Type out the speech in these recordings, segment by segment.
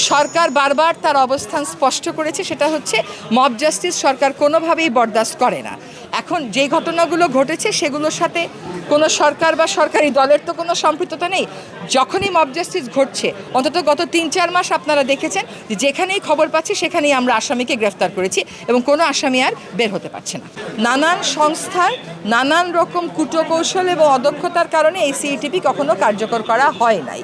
সরকার বারবার তার অবস্থান স্পষ্ট করেছে, সেটা হচ্ছে মব জাস্টিস সরকার কোনোভাবেই বরদাস্ত করে না। এখন যে ঘটনাগুলো ঘটেছে সেগুলোর সাথে কোনো সরকার বা সরকারি দলের তো কোনো সম্পৃক্ততা নেই। যখনই মব জাস্টিস ঘটছে, অন্তত গত ৩-৪ মাস আপনারা দেখেছেন যে যেখানেই খবর পাচ্ছি সেখানেই আমরা আসামিকে গ্রেফতার করেছি এবং কোনো আসামি আর বের হতে পারছে না। নানান সংস্থার নানান রকম কুটকৌশল এবং অদক্ষতার কারণে এই সিইটিপি কখনো কার্যকর করা হয় নাই।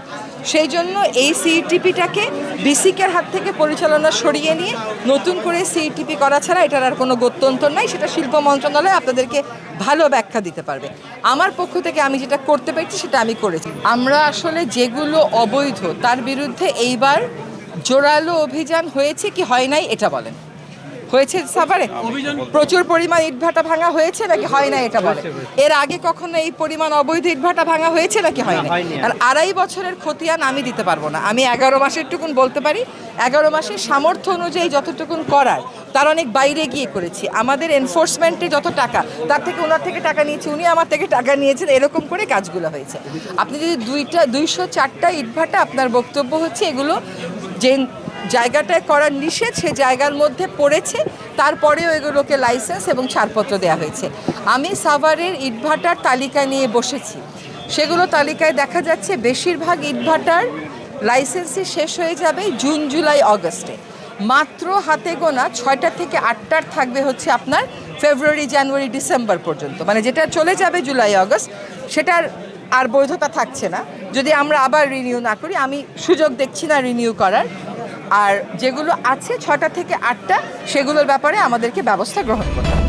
সেই জন্য এই সিইটিপিটাকে বিসিকের হাত থেকে পরিচালনা সরিয়ে নিয়ে নতুন করে সিইটিপি করা ছাড়া এটার আর কোনো গত্যন্তর নাই। সেটা শিল্প মন্ত্রণালয় আপনাদেরকে ভালো ব্যাখ্যা দিতে পারবে। আমার পক্ষ থেকে আমি যেটা করতে পেরেছি সেটা আমি করেছি। আমরা আসলে যেগুলো অবৈধ তার বিরুদ্ধে এইবার জোরালো অভিযান হয়েছে কি হয় নাই এটা বলেন। হয়েছে সাভারে প্রচুর পরিমাণ ইটভাটা ভাঙা হয়েছে নাকি হয় না এটা বলে। এর আগে কখনো এই পরিমাণ অবৈধ ইটভাটা ভাঙা হয়েছে নাকি হয় না। আর 2.5 বছরের খতিয়ান আমি দিতে পারবো না। আমি 11 মাসের টুকুন বলতে পারি। 11 মাসের সামর্থ্য অনুযায়ী যতটুকুন করার তার অনেক বাইরে গিয়ে করেছি। আমাদের এনফোর্সমেন্টে যত টাকা তার থেকে ওনার থেকে টাকা নিয়েছি, উনি আমার থেকে টাকা নিয়েছেন, এরকম করে কাজগুলো হয়েছে। আপনি যদি 204টা ইটভাটা, আপনার বক্তব্য হচ্ছে এগুলো যে জায়গাটায় করার নিষেধ সে জায়গার মধ্যে পড়েছে, তারপরেও এগুলোকে লাইসেন্স এবং ছাড়পত্র দেওয়া হয়েছে। আমি সাভারের ইটভাটার তালিকা নিয়ে বসেছি, সেগুলো তালিকায় দেখা যাচ্ছে বেশিরভাগ ইটভাটার লাইসেন্সই শেষ হয়ে যাবে জুন, জুলাই, অগস্টে। মাত্র হাতে গোনা 6টা থেকে 8টার থাকবে হচ্ছে আপনার ফেব্রুয়ারি, জানুয়ারি, ডিসেম্বর পর্যন্ত। মানে যেটা চলে যাবে জুলাই, অগস্ট, সেটার আর বৈধতা থাকছে না যদি আমরা আবার রিনিউ না করি। আমি সুযোগ দেখছি না রিনিউ করার। আর যেগুলো আছে 6টা থেকে 8টা, সেগুলোর ব্যাপারে আমাদেরকে ব্যবস্থা গ্রহণ করতে হবে।